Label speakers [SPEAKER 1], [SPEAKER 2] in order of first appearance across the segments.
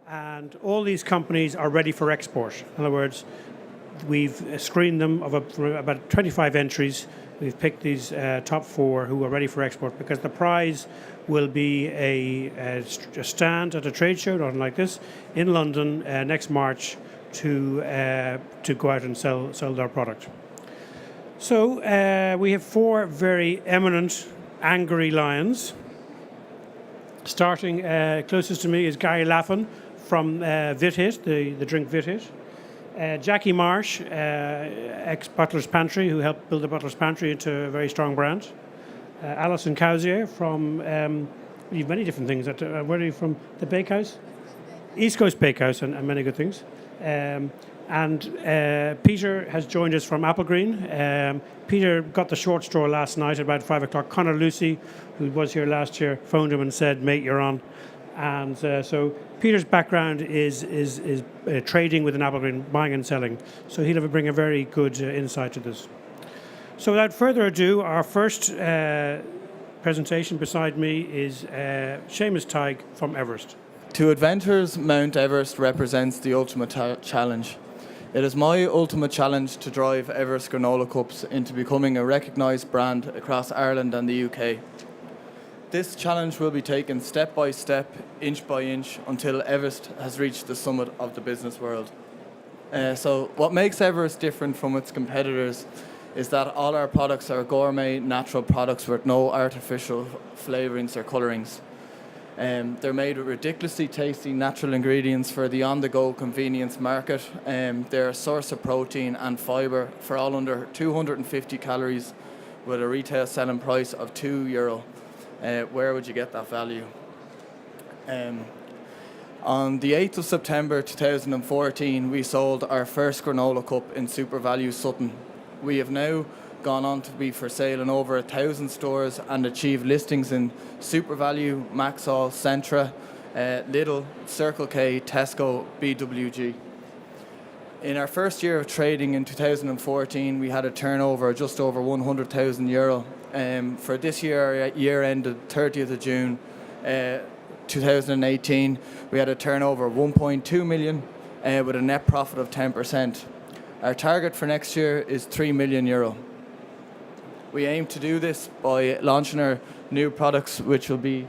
[SPEAKER 1] And all these companies are ready for export. In other words, we've screened them for about 25 entries. We've picked these top 4 who are ready for export because the prize will be a stand at a trade show, not like this, in London next March to go out and sell their product. So we have 4 very eminent angry lions. Starting closest to me is Gary Laffin from VitHit, the drink VitHit. Jackie Marsh, ex-Butler's Pantry, who helped build the Butler's Pantry into a very strong brand. Alison Causier from, you have many different things. Where are you from? The Bakehouse? East Coast Bakehouse and many good things. And Peter has joined us from Applegreen. Peter got the short straw last night at about 5 o'clock. Conor Lucy, who was here last year, phoned him and said, "Mate, you're on." And so Peter's background is trading within Applegreen, buying and selling. So he'll bring a very good insight to this. So without further ado, our first presentation beside me is Seamus Tighe from Everest.
[SPEAKER 2] To adventurers, Mount Everest represents the ultimate challenge. It is my ultimate challenge to drive Everest Granola Cups into becoming a recognised brand across Ireland and the UK. This challenge will be taken step by step, inch by inch, until Everest has reached the summit of the business world. So what makes Everest different from its competitors is that all our products are gourmet, natural products with no artificial flavourings or colourings. They're made with ridiculously tasty natural ingredients for the on-the-go convenience market. They're a source of protein and fibre for all under 250 calories with a retail selling price of €2. Where would you get that value? On the 8th of September 2014, we sold our first granola cup in SuperValu Sutton. We have now gone on to be for sale in over 1,000 stores and achieved listings in SuperValu, Maxall, Centra, Lidl, Circle K, Tesco, BWG. In our first year of trading in 2014, we had a turnover of just over €100,000. For this year ended 30th of June 2018, we had a turnover of 1.2 million with a net profit of 10%. Our target for next year is €3 million. We aim to do this by launching our new products, which will be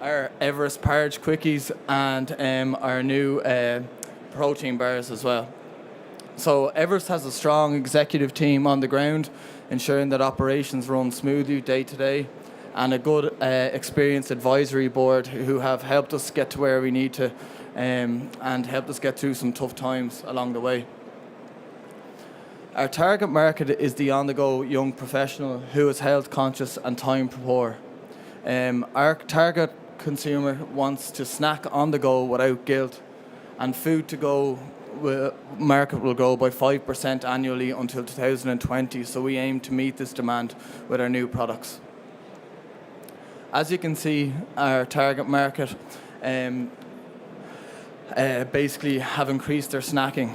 [SPEAKER 2] our Everest Porridge Quickies and our new protein bars as well. So Everest has a strong executive team on the ground, ensuring that operations run smoothly day to day, and a good experienced advisory board who have helped us get to where we need to and helped us get through some tough times along the way. Our target market is the on-the-go young professional who is health conscious and time poor. Our target consumer wants to snack on the go without guilt, and food to go market will grow by 5% annually until 2020, so we aim to meet this demand with our new products. As you can see, our target market basically have increased their snacking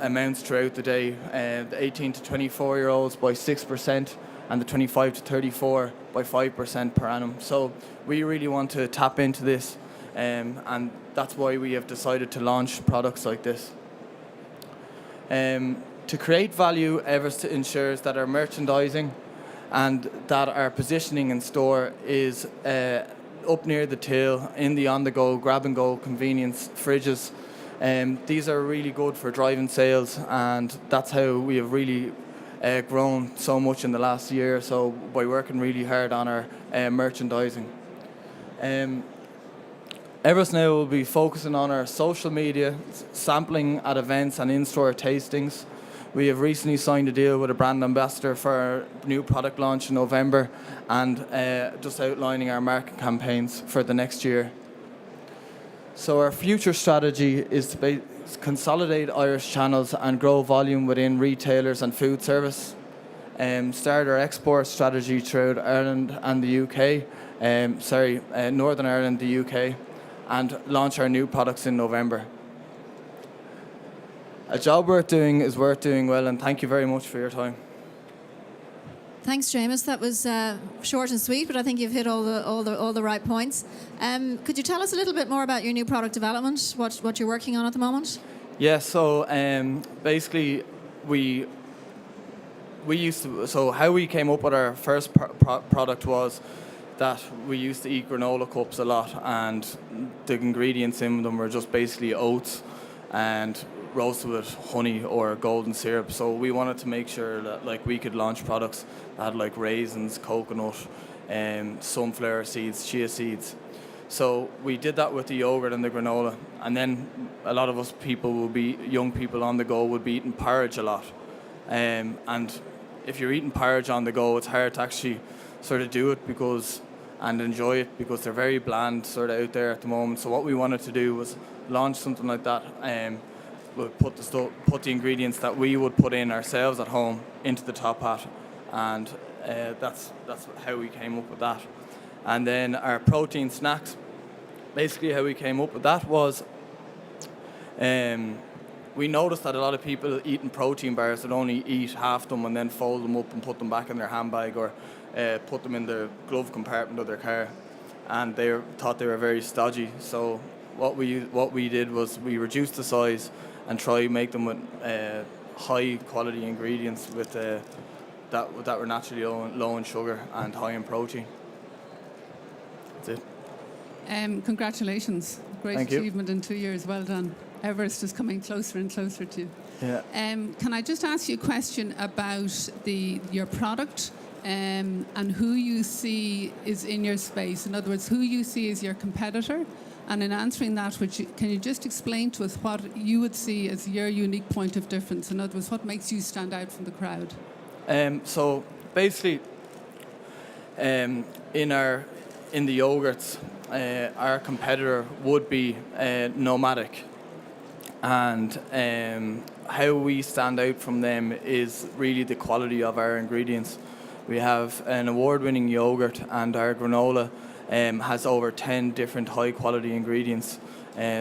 [SPEAKER 2] amounts throughout the day. The 18 to 24 year olds by 6% and the 25 to 34 by 5% per annum. So we really want to tap into this and that's why we have decided to launch products like this. To create value, Everest ensures that our merchandising and that our positioning in store is up near the till, in the on-the-go, grab-and-go convenience fridges. These are really good for driving sales, and that's how we have really grown so much in the last year or so, by working really hard on our merchandising. Everest now will be focusing on our social media, sampling at events and in-store tastings. We have recently signed a deal with a brand ambassador for our new product launch in November, and just outlining our market campaigns for the next year. So our future strategy is to consolidate Irish channels and grow volume within retailers and food service. Start our export strategy throughout Ireland and the UK, Northern Ireland, the UK, and launch our new products in November. A job worth doing is worth doing well, and thank you very much for your time.
[SPEAKER 3] Thanks, Seamus. That was short and sweet, but I think you've hit all the right points. Could you tell us a little bit more about your new product development? What you're working on at the moment?
[SPEAKER 2] Yeah. So basically, we used to. So how we came up with our first product was that we used to eat granola cups a lot, and the ingredients in them were just basically oats and roasted with honey or golden syrup. So we wanted to make sure that like we could launch products that had like raisins, coconut, sunflower seeds, chia seeds. So we did that with the yogurt and the granola, and then a lot of us young people on the go would be eating porridge a lot. And if you're eating porridge on the go, it's hard to actually sort of do it and enjoy it because they're very bland sort of out there at the moment. So what we wanted to do was launch something like that. We'll put the ingredients that we would put in ourselves at home into the top hat, and that's how we came up with that. And then our protein snacks, basically how we came up with that was we noticed that a lot of people eating protein bars would only eat half them and then fold them up and put them back in their handbag or put them in the glove compartment of their car, and they thought they were very stodgy. So what we did was we reduced the size and try make them with high quality ingredients with that were naturally low in sugar and high in protein. That's it.
[SPEAKER 4] Congratulations. Great
[SPEAKER 2] Thank you.
[SPEAKER 4] achievement in 2 years. Well done. Everest is coming closer and closer to you.
[SPEAKER 2] Yeah.
[SPEAKER 4] Can I just ask you a question about your product and who you see is in your space? In other words, who you see as your competitor? And in answering that, can you just explain to us what you would see as your unique point of difference? In other words, what makes you stand out from the crowd?
[SPEAKER 2] So basically, in the yogurts, our competitor would be Nomadic, and how we stand out from them is really the quality of our ingredients. We have an award-winning yogurt, and our granola has over 10 different high-quality ingredients,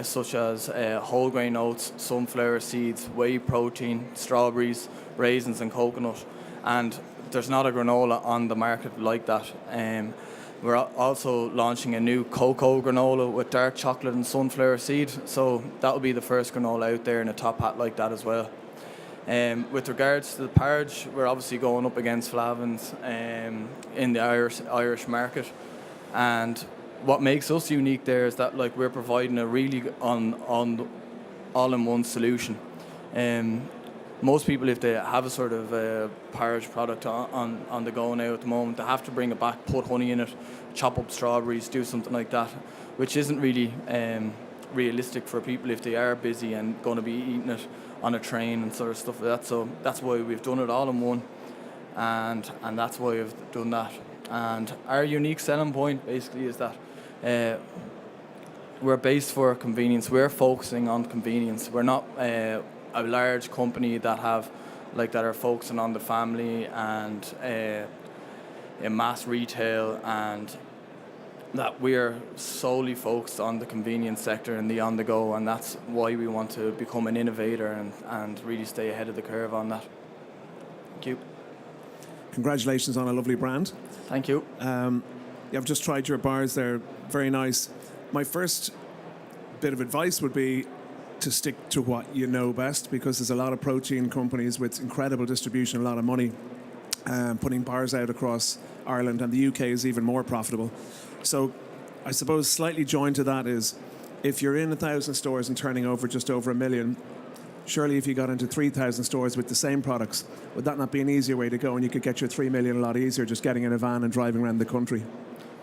[SPEAKER 2] such as whole grain oats, sunflower seeds, whey protein, strawberries, raisins, and coconut. And there's not a granola on the market like that. We're also launching a new cocoa granola with dark chocolate and sunflower seed. So that will be the first granola out there in a top hat like that as well. With regards to the porridge, we're obviously going up against Flavins in the Irish market. And what makes us unique there is that like we're providing a really all-in-one solution. Most people, if they have a sort of porridge product on the go now at the moment, they have to bring it back, put honey in it, chop up strawberries, do something like that, which isn't really realistic for people if they are busy and going to be eating it on a train and sort of stuff like that. So that's why we've done it all in one, and that's why we've done that. And our unique selling point basically is that we're based for convenience. We're focusing on convenience. We're not a large company that are focusing on the family and in mass retail, and that we're solely focused on the convenience sector and the on-the-go, and that's why we want to become an innovator and really stay ahead of the curve on that. Thank you.
[SPEAKER 5] Congratulations on a lovely brand.
[SPEAKER 2] Thank you.
[SPEAKER 5] I've just tried your bars. They're very nice. My first bit of advice would be to stick to what you know best, because there's a lot of protein companies with incredible distribution, a lot of money, putting bars out across Ireland, and the UK is even more profitable. So I suppose slightly joined to that is, if you're in 1,000 stores and turning over just over $1 million, surely if you got into 3,000 stores with the same products, would that not be an easier way to go, and you could get your 3 million a lot easier just getting in a van and driving around the country?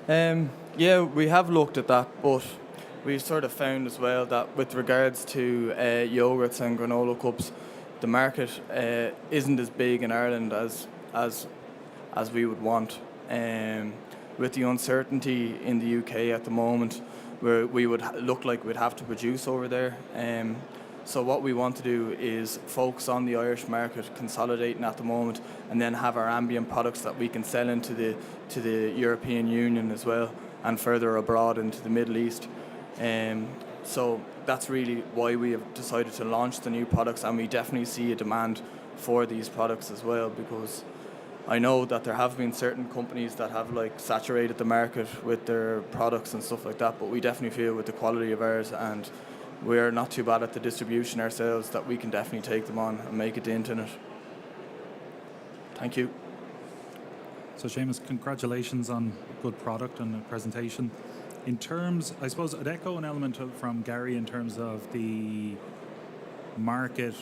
[SPEAKER 2] Yeah, we have looked at that, but we've sort of found as well that with regards to yogurts and granola cups, the market isn't as big in Ireland as we would want. With the uncertainty in the UK at the moment, where we would look like we'd have to produce over there. So what we want to do is focus on the Irish market, consolidating at the moment, and then have our ambient products that we can sell into the European Union as well, and further abroad into the Middle East. So that's really why we have decided to launch the new products, and we definitely see a demand for these products as well, because I know that there have been certain companies that have like saturated the market with their products and stuff like that, but we definitely feel with the quality of ours, and we're not too bad at the distribution ourselves, that we can definitely take them on and make it the internet. Thank you.
[SPEAKER 6] So Seamus, congratulations on good product and the presentation. In terms, I suppose I'd echo an element from Gary in terms of the market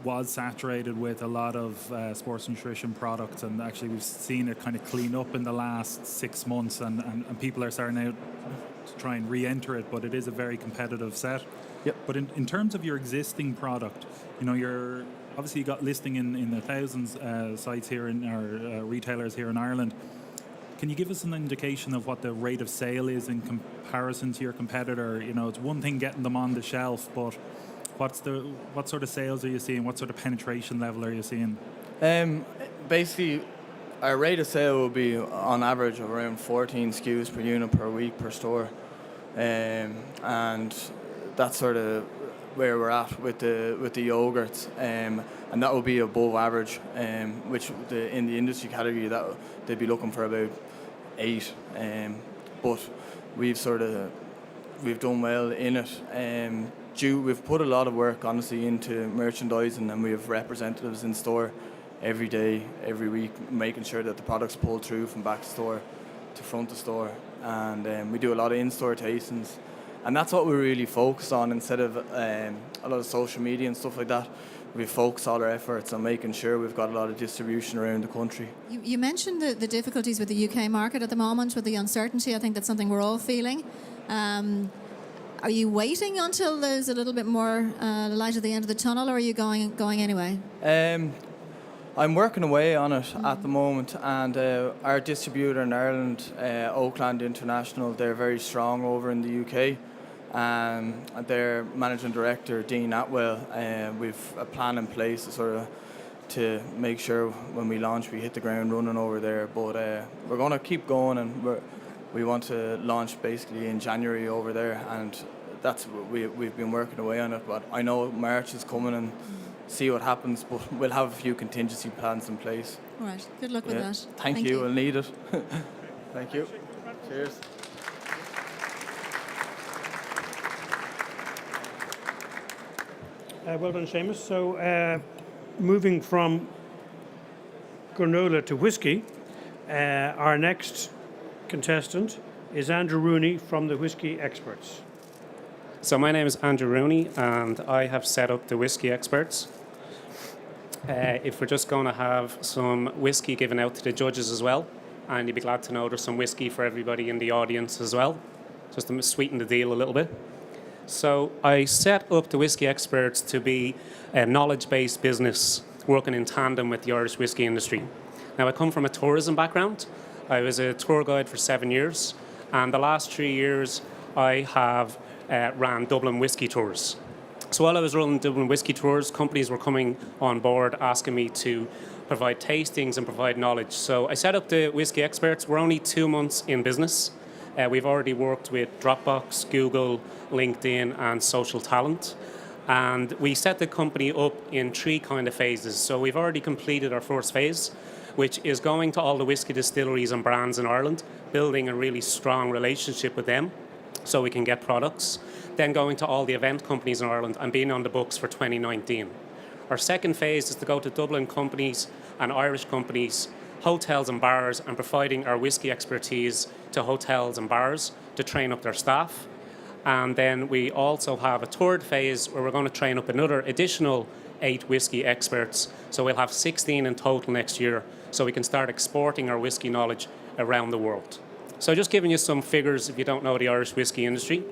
[SPEAKER 6] was saturated with a lot of sports nutrition products, and actually we've seen it kind of clean up in the last 6 months, and people are starting out to try and re-enter it, but it is a very competitive set.
[SPEAKER 2] Yep.
[SPEAKER 6] But in terms of your existing product, you're obviously you got listing in the thousands sites here in our retailers here in Ireland. Can you give us an indication of what the rate of sale is in comparison to your competitor? It's one thing getting them on the shelf, but what sort of sales are you seeing? What sort of penetration level are you seeing?
[SPEAKER 2] Basically, our rate of sale will be on average of around 14 SKUs per unit per week per store, and that's sort of where we're at with the yogurts, and that will be above average, which in the industry category that they'd be looking for about 8, but we've done well in it. We've put a lot of work, honestly, into merchandising, and we have representatives in store every day, every week, making sure that the product's pulled through from back to store to front of store. And we do a lot of in-store tastings. And that's what we really focus on instead of a lot of social media and stuff like that. We focus all our efforts on making sure we've got a lot of distribution around the country.
[SPEAKER 3] You mentioned the difficulties with the UK market at the moment, with the uncertainty. I think that's something we're all feeling. Are you waiting until there's a little bit more light at the end of the tunnel, or are you going anyway?
[SPEAKER 2] I'm working away on it at the moment, and our distributor in Ireland, Oakland International, they're very strong over in the UK. And their managing director, Dean Atwell, we've a plan in place to make sure when we launch we hit the ground running over there. But we're going to keep going, and we want to launch basically in January over there, and that's what we've been working away on it. But I know March is coming, and see what happens, but we'll have a few contingency plans in place.
[SPEAKER 3] All right. Good luck with that.
[SPEAKER 2] Thank you. We'll need it. Thank you. Cheers.
[SPEAKER 1] Well done, Seamus. So, moving from granola to whiskey, our next contestant is Andrew Rooney from the Whiskey Experts.
[SPEAKER 7] So my name is Andrew Rooney, and I have set up the Whiskey Experts. If we're just going to have some whiskey given out to the judges as well, and you'd be glad to know there's some whiskey for everybody in the audience as well, just to sweeten the deal a little bit. So I set up the Whiskey Experts to be a knowledge-based business working in tandem with the Irish whiskey industry. Now, I come from a tourism background. I was a tour guide for 7 years, and the last 3 years I have ran Dublin whiskey tours. So while I was running Dublin whiskey tours, companies were coming on board asking me to provide tastings and provide knowledge. So I set up the Whiskey Experts. We're only 2 months in business. We've already worked with Dropbox, Google, LinkedIn, and Social Talent. And we set the company up in 3 kind of phases. So we've already completed our first phase, which is going to all the whiskey distilleries and brands in Ireland, building a really strong relationship with them so we can get products. Then going to all the event companies in Ireland and being on the books for 2019. Our second phase is to go to Dublin companies and Irish companies, hotels and bars, and providing our whiskey expertise to hotels and bars to train up their staff. And then we also have a third phase where we're going to train up another additional 8 whiskey experts. So we'll have 16 in total next year, so we can start exporting our whiskey knowledge around the world. So just giving you some figures if you don't know the Irish whiskey industry.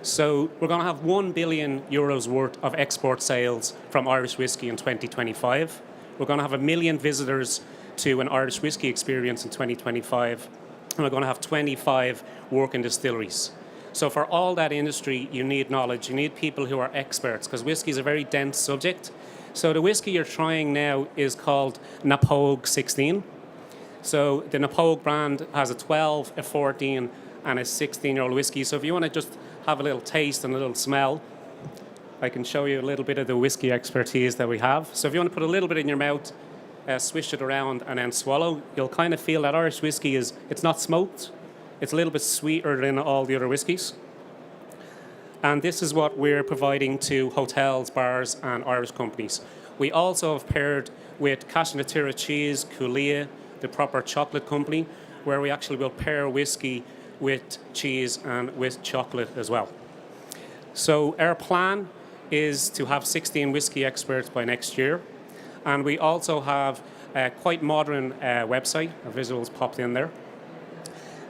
[SPEAKER 7] So we're going to have €1 billion worth of export sales from Irish whiskey in 2025. We're going to have 1 million visitors to an Irish whiskey experience in 2025. And we're going to have 25 working distilleries. So for all that industry, you need knowledge. You need people who are experts, because whiskey is a very dense subject. So the whiskey you're trying now is called Napogue 16. So the Napogue brand has a 12, a 14, and a 16-year-old whiskey. So if you want to just have a little taste and a little smell, I can show you a little bit of the whiskey expertise that we have. So if you want to put a little bit in your mouth, swish it around, and then swallow, you'll kind of feel that Irish whiskey it's not smoked. It's a little bit sweeter than all the other whiskies. And this is what we're providing to hotels, bars, and Irish companies. We also have paired with Cash na Tíre Cheese, Culia, the proper chocolate company, where we actually will pair whiskey with cheese and with chocolate as well. So our plan is to have 16 whiskey experts by next year. And we also have a quite modern website. Our visuals popped in there.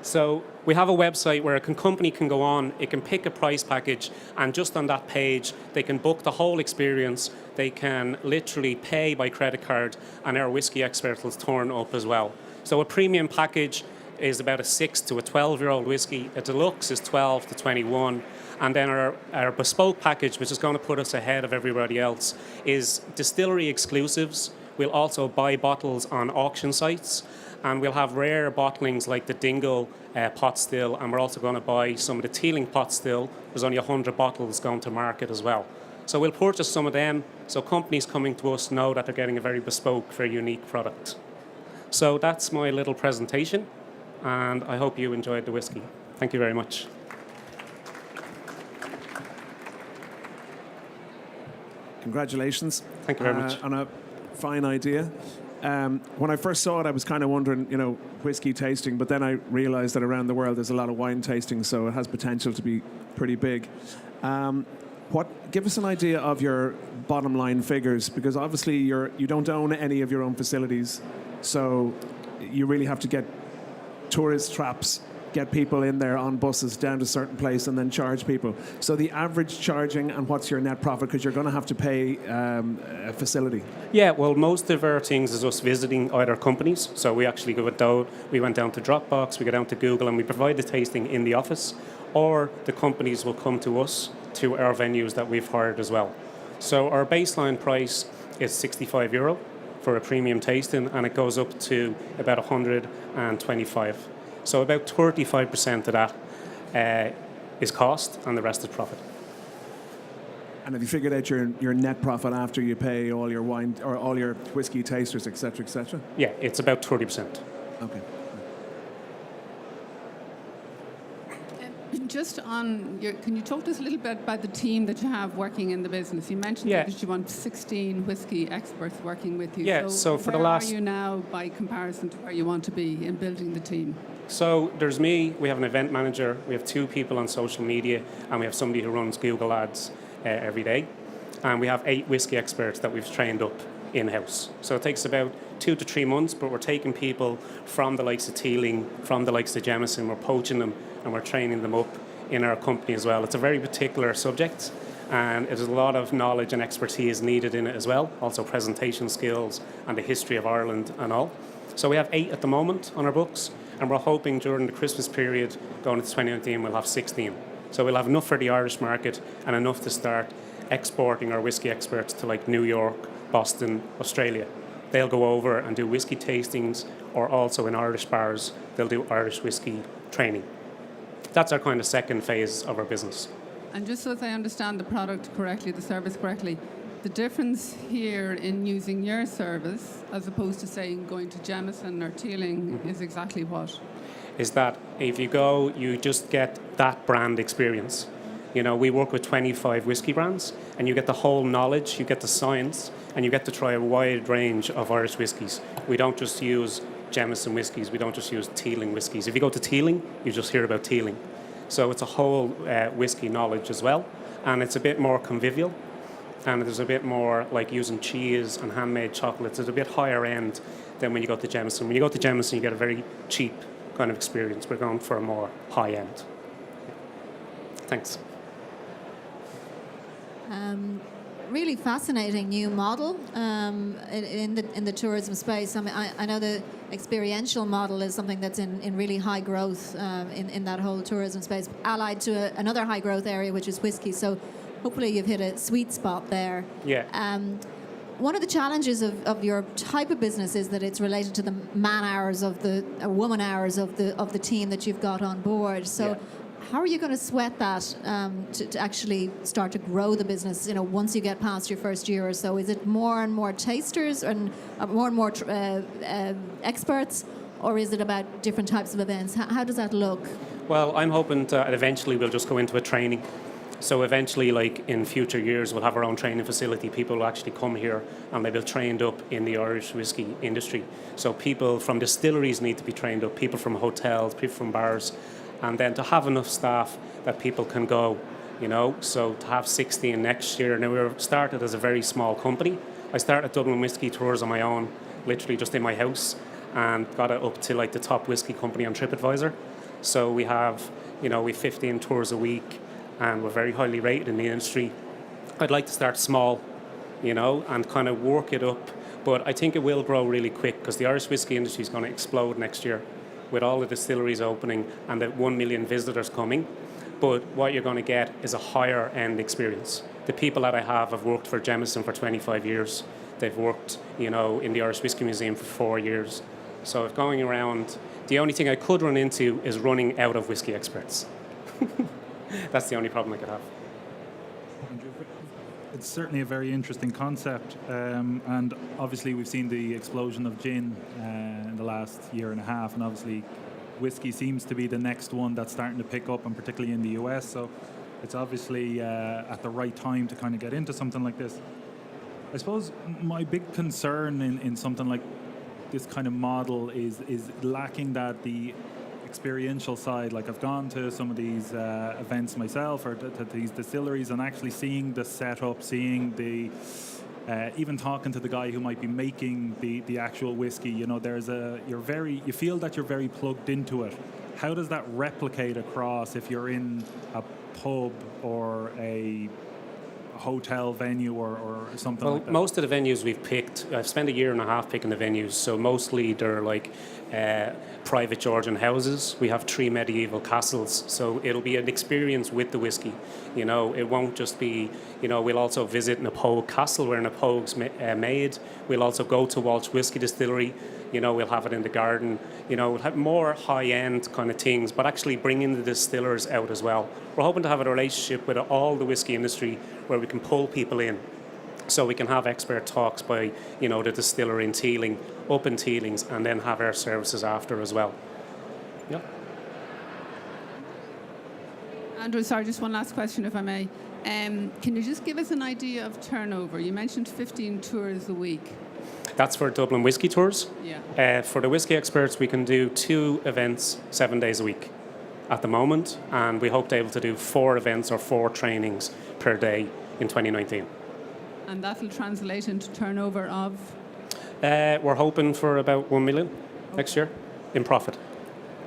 [SPEAKER 7] So we have a website where a company can go on, it can pick a price package, and just on that page, they can book the whole experience. They can literally pay by credit card, and our whiskey expert will turn up as well. So a premium package is about a 6 to a 12-year-old whiskey. A deluxe is 12 to 21. And then our bespoke package, which is going to put us ahead of everybody else, is distillery exclusives. We'll also buy bottles on auction sites. And we'll have rare bottlings like the Dingle pot still, and we're also going to buy some of the Teeling pot still. There's only 100 bottles going to market as well. So we'll purchase some of them, so companies coming to us know that they're getting a very bespoke, very unique product. So that's my little presentation, and I hope you enjoyed the whiskey. Thank you very much.
[SPEAKER 5] Congratulations.
[SPEAKER 7] Thank you very much.
[SPEAKER 5] On a fine idea. When I first saw it, I was kind of wondering, whiskey tasting, but then I realized that around the world there's a lot of wine tasting, so it has potential to be pretty big. Give us an idea of your bottom line figures, because obviously you don't own any of your own facilities, so you really have to get tourist traps, get people in there on buses down to a certain place and then charge people. So the average charging, and what's your net profit, because you're going to have to pay a facility.
[SPEAKER 7] Yeah, well, most of our things is us visiting either companies. So we actually go down, we went down to Dropbox, we go down to Google, and we provide the tasting in the office, or the companies will come to us, to our venues that we've hired as well. So our baseline price is €65 for a premium tasting, and it goes up to about 125. So about 35% of that is cost, and the rest is profit.
[SPEAKER 5] And have you figured out your net profit after you pay all your wine or all your whiskey tasters, et cetera, et cetera?
[SPEAKER 7] Yeah, it's about 30%.
[SPEAKER 5] Okay.
[SPEAKER 4] Just can you talk to us a little bit about the team that you have working in the business? You mentioned that you want 16 whiskey experts working with you.
[SPEAKER 7] Yeah, so for the last...
[SPEAKER 4] where are you now by comparison to where you want to be in building the team?
[SPEAKER 7] So there's me, we have an event manager, we have 2 people on social media, and we have somebody who runs Google Ads every day. And we have 8 whiskey experts that we've trained up in-house. So it takes about 2 to 3 months, but we're taking people from the likes of Teeling, from the likes of Jameson, we're poaching them and we're training them up in our company as well. It's a very particular subject, and there's a lot of knowledge and expertise needed in it as well, also presentation skills and the history of Ireland and all. So we have 8 at the moment on our books, and we're hoping during the Christmas period going into 2019 we'll have 16. So we'll have enough for the Irish market and enough to start exporting our whiskey experts to like New York, Boston, Australia. They'll go over and do whiskey tastings, or also in Irish bars they'll do Irish whiskey training. That's our kind of second phase of our business.
[SPEAKER 4] And just so that I understand the product correctly, the service correctly, the difference here in using your service as opposed to saying going to Jameson or Teeling is exactly what?
[SPEAKER 7] Is that if you go, you just get that brand experience. We work with 25 whiskey brands, and you get the whole knowledge, you get the science, and you get to try a wide range of Irish whiskies. We don't just use Jameson whiskies, we don't just use Teeling whiskies. If you go to Teeling, you just hear about Teeling. So it's a whole whiskey knowledge as well, and it's a bit more convivial, and there's a bit more like using cheese and handmade chocolates. It's a bit higher end than when you go to Jameson. When you go to Jameson, you get a very cheap kind of experience. We're going for a more high end. Thanks.
[SPEAKER 3] Really fascinating new model in the tourism space. I mean, I know the experiential model is something that's in really high growth in that whole tourism space, allied to another high growth area, which is whiskey. So hopefully you've hit a sweet spot there.
[SPEAKER 7] Yeah.
[SPEAKER 3] One of the challenges of your type of business is that it's related to the man hours of woman hours of the team that you've got on board. So how are you going to sweat that to actually start to grow the business? You know, once you get past your first year or so, is it more and more tasters and more experts, or is it about different types of events? How does that look?
[SPEAKER 7] Well, I'm hoping that eventually we'll just go into a training. So eventually, like in future years, we'll have our own training facility. People will actually come here and they'll be trained up in the Irish whiskey industry. So people from distilleries need to be trained up, people from hotels, people from bars, and then to have enough staff that people can go, you know. So to have 16 next year. Now, we were started as a very small company. I started Dublin Whiskey Tours on my own, literally just in my house, and got it up to like the top whiskey company on TripAdvisor. So we have, you know, we 15 tours a week, and we're very highly rated in the industry. I'd like to start small, you know, and kind of work it up. But I think it will grow really quick because the Irish whiskey industry is going to explode next year with all the distilleries opening and the 1 million visitors coming. But what you're going to get is a higher end experience. The people that I have worked for Jameson for 25 years. They've worked, you know, in the Irish Whiskey Museum for 4 years. So if going around, the only thing I could run into is running out of whiskey experts. That's the only problem I could have.
[SPEAKER 6] It's certainly a very interesting concept, and obviously we've seen the explosion of gin in the last year and a half, and obviously whiskey seems to be the next one that's starting to pick up, and particularly in the US, so it's obviously at the right time to kind of get into something like this. I suppose my big concern in something like this kind of model is lacking the experiential side. Like, I've gone to some of these events myself, or to these distilleries, and actually seeing the setup, seeing the even talking to the guy who might be making the actual whiskey. You know, you feel that you're very plugged into it. How does that replicate across if you're in a pub or a hotel venue or something like that?
[SPEAKER 7] Most of the venues we've picked, I've spent a year and a half picking the venues, so mostly they're like private Georgian houses. We have 3 medieval castles, so it'll be an experience with the whiskey. You know, it won't just be, you know, we'll also visit Napogue Castle where Napogue's made. We'll also go to Walsh Whiskey Distillery. You know, we'll have it in the garden. You know, we'll have more high-end kind of things, but actually bringing the distillers out as well. We're hoping to have a relationship with all the whiskey industry where we can pull people in, so we can have expert talks by, you know, the distiller in Teeling, up in Teelings, and then have our services after as well. Yeah.
[SPEAKER 4] Andrew, sorry, just one last question, if I may. Can you just give us an idea of turnover? You mentioned 15 tours a week.
[SPEAKER 7] That's for Dublin Whiskey Tours.
[SPEAKER 4] Yeah.
[SPEAKER 7] For the whiskey experts, we can do 2 events 7 days a week at the moment, and we hope to be able to do 4 events or 4 trainings per day in 2019.
[SPEAKER 4] And that will translate into turnover of?
[SPEAKER 7] We're hoping for about 1 million next year in profit.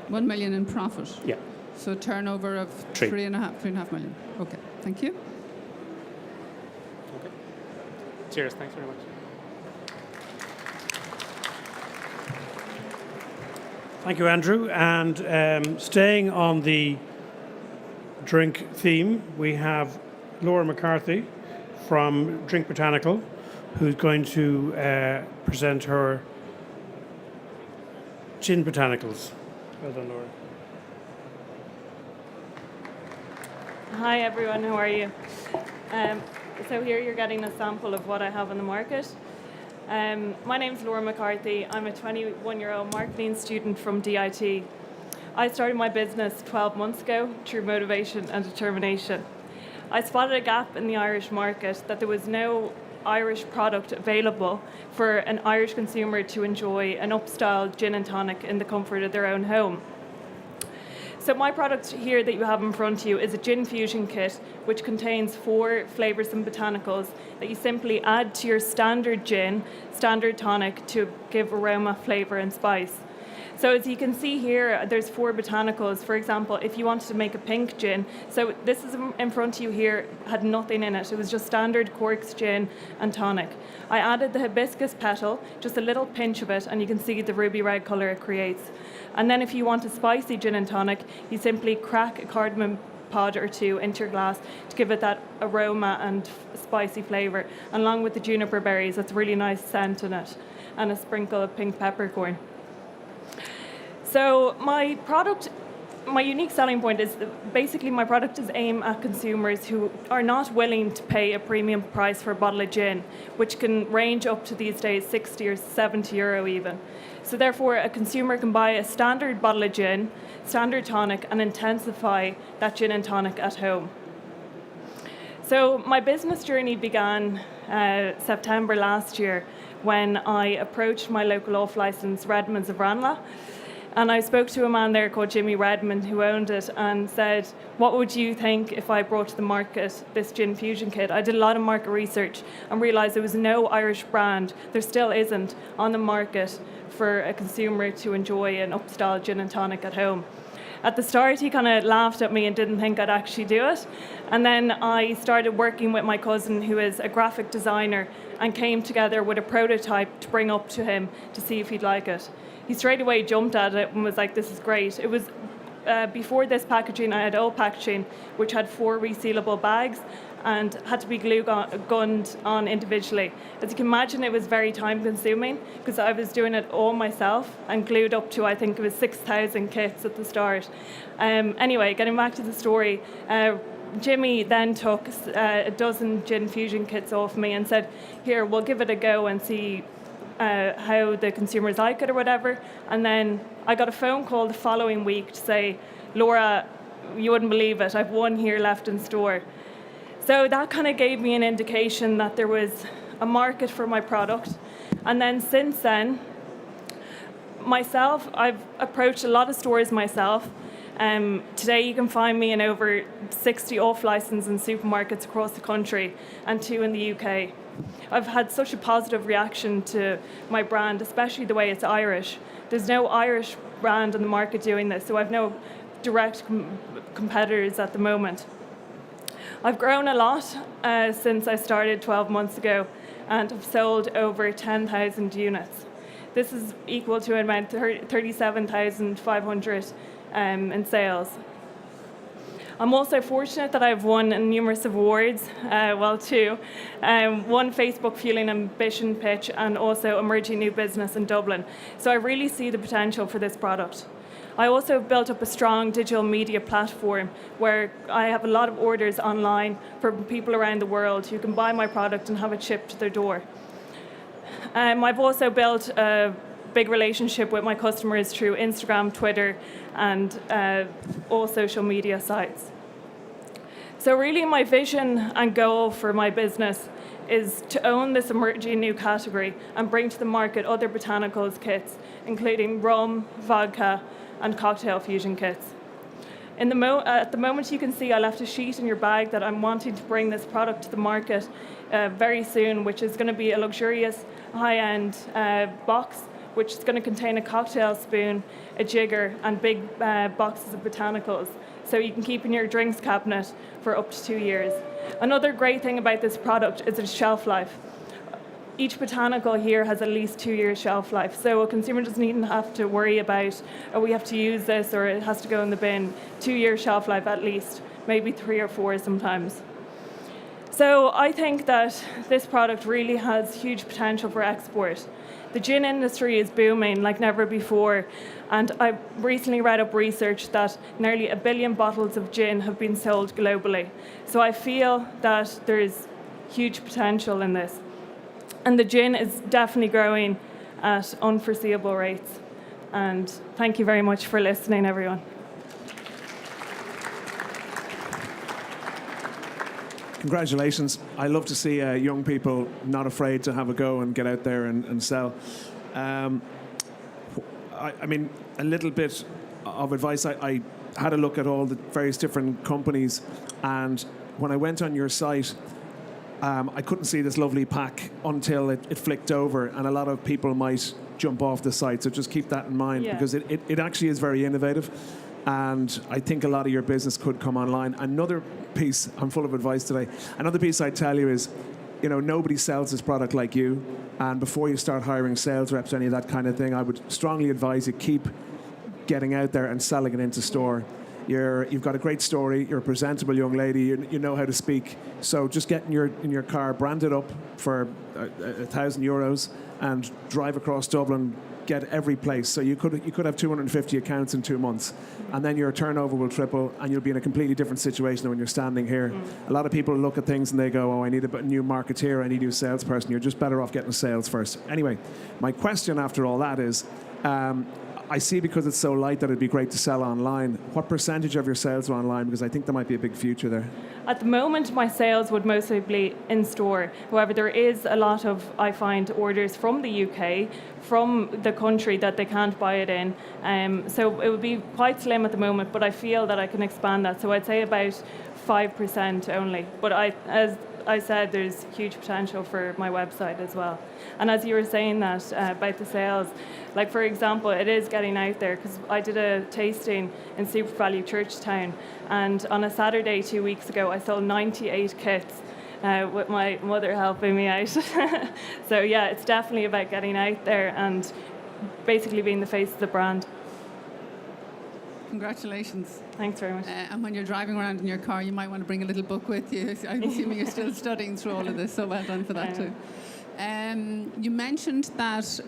[SPEAKER 4] 1 million in profit?
[SPEAKER 7] Yeah.
[SPEAKER 4] So turnover of 3.5 million. Okay, thank you.
[SPEAKER 7] Okay. Cheers, thanks very much.
[SPEAKER 1] Thank you, Andrew. And staying on the drink theme, we have Laura McCarthy from Drink Botanical, who's going to present her gin botanicals. Well done, Laura.
[SPEAKER 8] Hi everyone, how are you? So here you're getting a sample of what I have on the market. My name's Laura McCarthy. I'm a 21-year-old marketing student from DIT. I started my business 12 months ago through motivation and determination. I spotted a gap in the Irish market, that there was no Irish product available for an Irish consumer to enjoy an upstyle gin and tonic in the comfort of their own home. So my product here that you have in front of you is a gin fusion kit, which contains 4 flavours and botanicals that you simply add to your standard gin, standard tonic, to give aroma, flavour and spice. So as you can see here, there's 4 botanicals. For example, if you wanted to make a pink gin, so this is in front of you here, had nothing in it. It was just standard Cork's gin and tonic. I added the hibiscus petal, just a little pinch of it, and you can see the ruby red colour it creates. And then if you want a spicy gin and tonic, you simply crack a cardamom pod or 2 into your glass to give it that aroma and spicy flavour, along with the juniper berries. That's a really nice scent in it, and a sprinkle of pink peppercorn. So my product my unique selling point is that basically my product is aimed at consumers who are not willing to pay a premium price for a bottle of gin, which can range up to these days 60 or 70 euro even. So therefore, a consumer can buy a standard bottle of gin, standard tonic, and intensify that gin and tonic at home. So my business journey began September last year when I approached my local off-licence Redmonds of Ranelagh. And I spoke to a man there called Jimmy Redmond who owned it and said, what would you think if I brought to the market this gin fusion kit? I did a lot of market research and realised there was no Irish brand, there still isn't, on the market for a consumer to enjoy an up-style gin and tonic at home. At the start, he kind of laughed at me and didn't think I'd actually do it. And then I started working with my cousin, who is a graphic designer, and came together with a prototype to bring up to him to see if he'd like it. He straight away jumped at it and was like, this is great. It was before this packaging, I had old packaging, which had 4 resealable bags and had to be gunned on individually. As you can imagine, it was very time consuming because I was doing it all myself and glued up to, I think it was 6,000 kits at the start. Anyway, getting back to the story, Jimmy then took a dozen gin fusion kits off me and said, here, we'll give it a go and see how the consumers like it or whatever. And then I got a phone call the following week to say, Laura, you wouldn't believe it, I've one here left in store. So that kind of gave me an indication that there was a market for my product. And then since then, myself, I've approached a lot of stores myself. Today you can find me in over 60 off-licence and supermarkets across the country and 2 in the UK. I've had such a positive reaction to my brand, especially the way it's Irish. There's no Irish brand in the market doing this, so I've no direct competitors at the moment. I've grown a lot since I started 12 months ago and have sold over 10,000 units. This is equal to about 37,500 in sales. I'm also fortunate that I've won numerous awards, 2. One Facebook Fueling Ambition pitch and also Emerging New Business in Dublin. So I really see the potential for this product. I also have built up a strong digital media platform where I have a lot of orders online from people around the world who can buy my product and have it shipped to their door. I've also built a big relationship with my customers through Instagram, Twitter, and all social media sites. So really my vision and goal for my business is to own this emerging new category and bring to the market other botanicals kits, including rum, vodka, and cocktail fusion kits. At the moment, you can see I left a sheet in your bag that I'm wanting to bring this product to the market very soon, which is going to be a luxurious, high-end box, which is going to contain a cocktail spoon, a jigger, and big boxes of botanicals, so you can keep in your drinks cabinet for up to 2 years. Another great thing about this product is its shelf life. Each botanical here has at least 2 years shelf life, so a consumer doesn't even have to worry about, oh, we have to use this or it has to go in the bin. 2 years shelf life at least, maybe 3 or 4 sometimes. So I think that this product really has huge potential for export. The gin industry is booming like never before, and I recently read up research that nearly 1 billion bottles of gin have been sold globally. So I feel that there is huge potential in this. And the gin is definitely growing at unforeseeable rates. And thank you very much for listening, everyone.
[SPEAKER 5] Congratulations. I love to see young people not afraid to have a go and get out there and sell. I mean, a little bit of advice. I had a look at all the various different companies, and when I went on your site, I couldn't see this lovely pack until it flicked over, and a lot of people might jump off the site, so just keep that in mind, because it actually is very innovative, and I think a lot of your business could come online. Another piece, I'm full of advice today, another piece I'd tell you is, you know, nobody sells this product like you, and before you start hiring sales reps, any of that kind of thing, I would strongly advise you keep getting out there and selling it into store. You've got a great story. You're a presentable young lady. You know how to speak. So just get in your car, brand it up for €1,000, and drive across Dublin get every place. So you could have 250 accounts in 2 months, and then your turnover will triple, and you'll be in a completely different situation than when you're standing here. A lot of people look at things and they go, "Oh, I need a new marketeer, I need a new salesperson." You're just better off getting sales first. Anyway, my question after all that is, I see because it's so light that it'd be great to sell online. What percentage of your sales are online? Because I think there might be a big future there.
[SPEAKER 8] At the moment, my sales would mostly be in store. However, there is a lot of, I find, orders from the UK, from the country that they can't buy it in. So it would be quite slim at the moment, but I feel that I can expand that. So I'd say about 5% only. But as I said, there's huge potential for my website as well. And as you were saying that about the sales, like for example, it is getting out there, because I did a tasting in Super Value Churchtown, and on a Saturday 2 weeks ago, I sold 98 kits with my mother helping me out. So yeah, it's definitely about getting out there and basically being the face of the brand.
[SPEAKER 4] Congratulations.
[SPEAKER 8] Thanks very much.
[SPEAKER 4] And when you're driving around in your car, you might want to bring a little book with you. I'm assuming you're still studying through all of this, so well done for that too. You mentioned that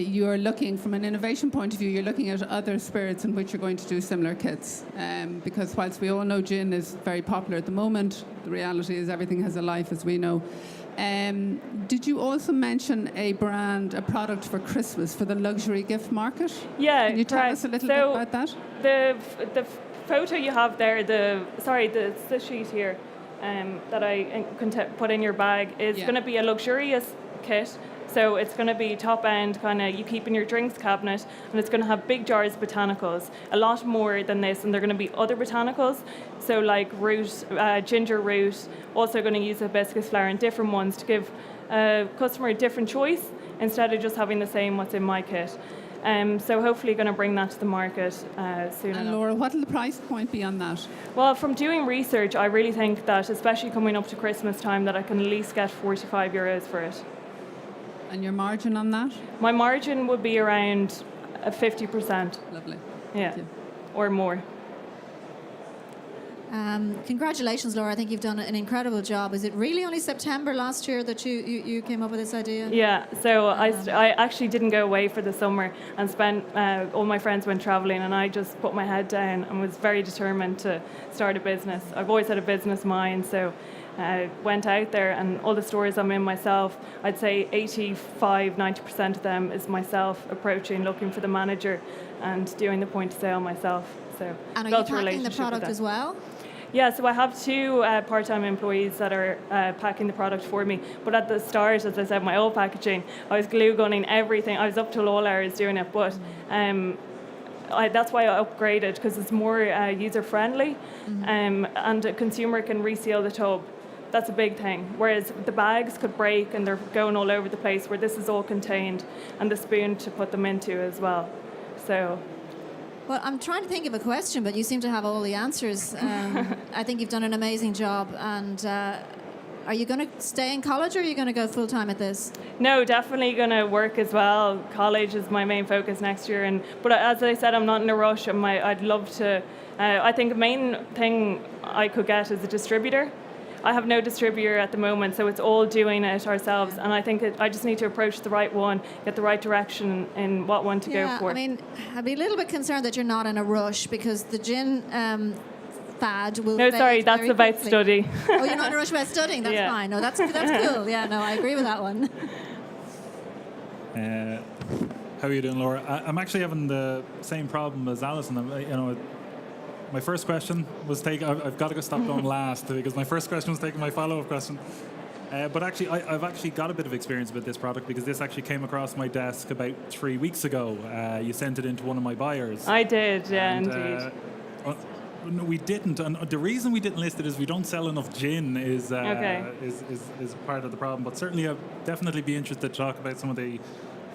[SPEAKER 4] you're looking, from an innovation point of view, you're looking at other spirits in which you're going to do similar kits. Because whilst we all know gin is very popular at the moment, the reality is everything has a life, as we know. Did you also mention a product for Christmas, for the luxury gift market?
[SPEAKER 8] Yeah,
[SPEAKER 4] Can you tell us a little bit about that?
[SPEAKER 8] The photo you have there, the sheet here that I can put in your bag is going to be a luxurious kit. So it's going to be top end, kind of you keep in your drinks cabinet, and it's going to have big jars of botanicals, a lot more than this, and they're going to be other botanicals, so like root, ginger root, also going to use hibiscus flower and different ones to give a customer a different choice instead of just having the same what's in my kit. So hopefully going to bring that to the market soon enough.
[SPEAKER 4] And Laura, what will the price point be on that?
[SPEAKER 8] Well, from doing research, I really think that, especially coming up to Christmas time, that I can at least get €45 for it.
[SPEAKER 4] And your margin on that?
[SPEAKER 8] My margin would be around 50%.
[SPEAKER 4] Lovely.
[SPEAKER 8] Yeah, or more.
[SPEAKER 3] Congratulations, Laura. I think you've done an incredible job. Is it really only September last year that you came up with this idea?
[SPEAKER 8] Yeah, so I actually didn't go away for the summer and spent, all my friends went traveling, and I just put my head down and was very determined to start a business. I've always had a business mind, so I went out there, and all the stores I'm in myself, I'd say 85-90% of them is myself approaching, looking for the manager and doing the point of sale myself. So
[SPEAKER 3] and are you packing the product as well?
[SPEAKER 8] Yeah, so I have two part-time employees that are packing the product for me. But at the start, as I said, my old packaging, I was glue gunning everything. I was up till all hours doing it, but that's why I upgraded, because it's more user-friendly, and a consumer can reseal the tub. That's a big thing. Whereas the bags could break and they're going all over the place, where this is all contained, and the spoon to put them into as well. So.
[SPEAKER 3] Well, I'm trying to think of a question, but you seem to have all the answers. I think you've done an amazing job. And are you going to stay in college, or are you going to go full-time at this?
[SPEAKER 8] No, definitely going to work as well. College is my main focus next year. But as I said, I'm not in a rush. I'd love to. I think the main thing I could get is a distributor. I have no distributor at the moment, so it's all doing it ourselves. And I think I just need to approach the right one, get the right direction in what one to go for.
[SPEAKER 3] I mean, I'd be a little bit concerned that you're not in a rush, because the gin fad will
[SPEAKER 8] No,
[SPEAKER 3] fade
[SPEAKER 8] sorry, that's
[SPEAKER 3] very
[SPEAKER 8] about
[SPEAKER 3] quickly.
[SPEAKER 8] study.
[SPEAKER 3] Oh, you're not in a rush about studying? That's
[SPEAKER 8] Yeah.
[SPEAKER 3] fine. No, that's cool. Yeah, no, I agree with that one.
[SPEAKER 6] How are you doing, Laura? I'm actually having the same problem as Alison. My first question was taken. I've got to stop going last, because my first question was taking my follow-up question. But actually, I've actually got a bit of experience with this product, because this actually came across my desk about 3 weeks ago. You sent it into one of my buyers.
[SPEAKER 8] I did, yeah,
[SPEAKER 6] And,
[SPEAKER 8] indeed.
[SPEAKER 6] No, we didn't, and the reason we didn't list it is we don't sell enough gin. Is part of the problem. But certainly, I'd definitely be interested to talk about some of the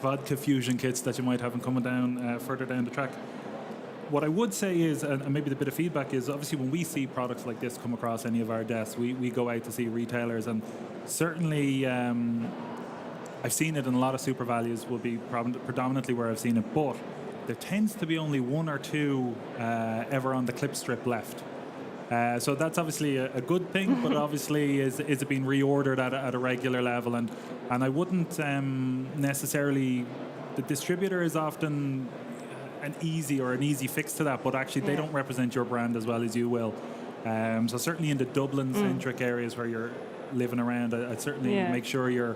[SPEAKER 6] vodka fusion kits that you might have coming down further down the track. What I would say is, and maybe the bit of feedback is, obviously when we see products like this come across any of our desks, we go out to see retailers, and certainly I've seen it in a lot of super values, will be predominantly where I've seen it, but there tends to be only one or two ever on the clip strip left. So that's obviously a good thing, but obviously is it being reordered at a regular level, and I wouldn't necessarily the distributor is often an easy fix to that, but actually they don't represent your brand as well as you will. So certainly in the Dublin-centric areas where you're living around, I'd certainly make sure you're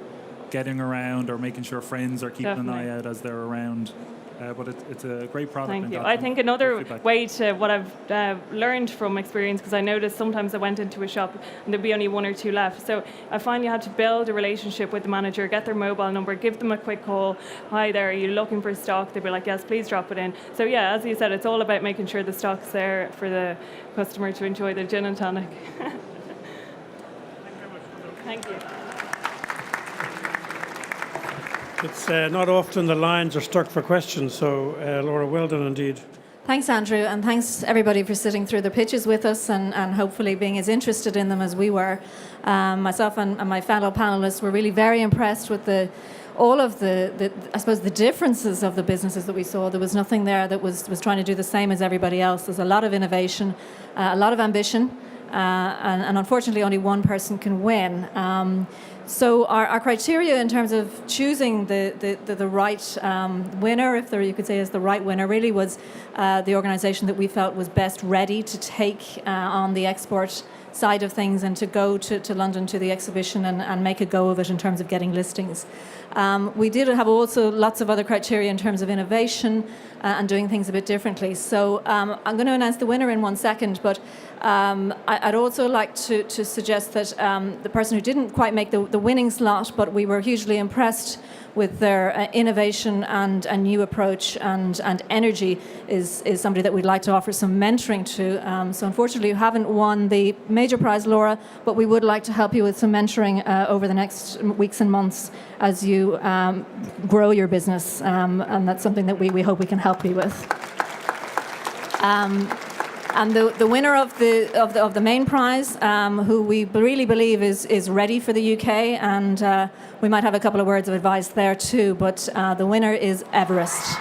[SPEAKER 6] getting around or making sure friends are keeping an eye out as they're around. But it's a great product.
[SPEAKER 8] Thank you. I think another way to what I've learned from experience, because I noticed sometimes I went into a shop and there'd be only one or two left. So I find you had to build a relationship with the manager, get their mobile number, give them a quick call. Hi there, are you looking for stock? They'd be like, yes, please drop it in. So yeah, as you said, it's all about making sure the stock's there for the customer to enjoy the gin and tonic. Thank you.
[SPEAKER 1] It's not often the lines are stuck for questions, so Laura, well done indeed.
[SPEAKER 3] Thanks, Andrew, and thanks everybody for sitting through the pitches with us and hopefully being as interested in them as we were. Myself and my fellow panelists were really very impressed with all of the I suppose the differences of the businesses that we saw. There was nothing there that was trying to do the same as everybody else. There's a lot of innovation, a lot of ambition, and unfortunately only one person can win. So our criteria in terms of choosing the right winner, if there you could say is the right winner, really was the organisation that we felt was best ready to take on the export side of things and to go to London to the exhibition and make a go of it in terms of getting listings. We did have also lots of other criteria in terms of innovation and doing things a bit differently. So I'm going to announce the winner in 1 second, but I'd also like to suggest that the person who didn't quite make the winning slot, but we were hugely impressed with their innovation and new approach and energy is somebody that we'd like to offer some mentoring to. So unfortunately you haven't won the major prize, Laura, but we would like to help you with some mentoring over the next weeks and months as you grow your business, and that's something that we hope we can help you with. And the winner of the main prize, who we really believe is ready for the UK, and we might have a couple of words of advice there too, but the winner is Everest.